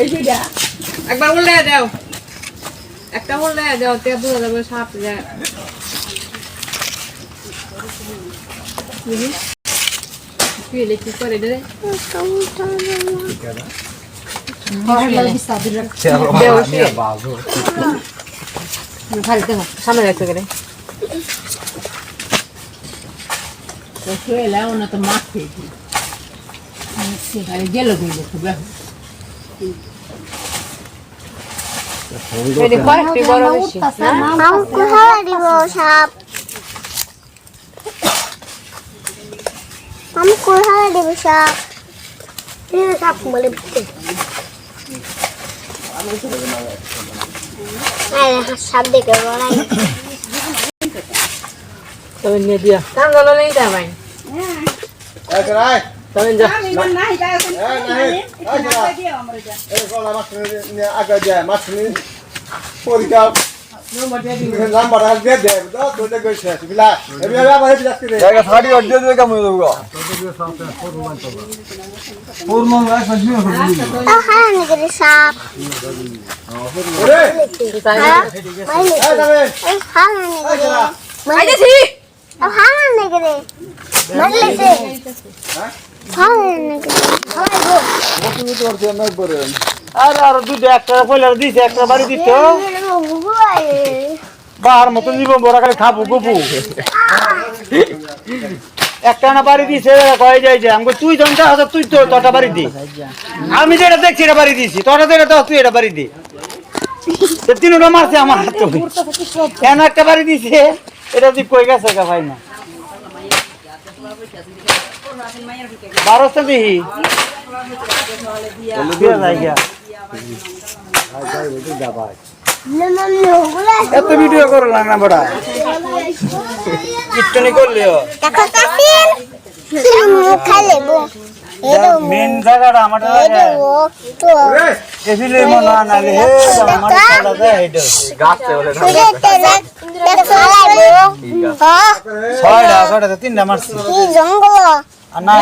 এই যে একবার উল্টে দাও একটা উল্টে দাও তে বুঝা যাবে সাপ যায় কি লেখি করে দে সামনে রাখতে গেলে una tomate gelo দিলে খুব এই পার্টি বড় বেশি আম কোথায় দিব সাপ আম কোথায় দিব সাপ এই সাপ বলে দিতে আরে সাপ দেখে বড়াই তবে নে দিয়া কাম গলো নেই দা ভাই এই করাই তবে যা এই নাই এই আমরা যা এই কোলা মাছ নিয়ে আগা যায় মাছ নিয়ে পরিকা নাম্বার আজ দে দে তো তোতে কইছে বিলা এবি আবার হেবি যাচ্ছে রে জায়গা ছাড়ি অর্ধেক দিয়ে কাম হয়ে যাবে পুরনো গাছ সবজি তো হ্যাঁ নাকি সাপ ওরে এই যাবে এই হ্যাঁ নাকি আইতেছি তো হ্যাঁ নাকি রে মারলেছে হ্যাঁ নাকি কত করতে না করে আরে আর দুটো একটা কইলার দিছে একটা বাড়ি দিত বাহার মত নিব বড় করে খাবো গপু একটা না বাড়ি দিছে কই যাই যে আমগো তুই জনটা হাজার তুই তো তোটা বাড়ি দি আমি যেটা দেখছি এটা বাড়ি দিছি তোটা যেটা দাও তুই এটা বাড়ি দি তো তিনটা মারছে আমার হাত কেন একটা বাড়ি দিছে এটা তুই কই গেছে গা ভাই না 12টা দিহি দিয়া যাই গা এত ভিডিও করলাম না বড়া কিটনি করলিও টাকা কাটিল খালে বো মেন জায়গাটা আমার তো এফিলে মন আনালে হে আমার সালা যায় এটা গাছতে বলে ছয়টা তিনটা মারছি কি জঙ্গল আর না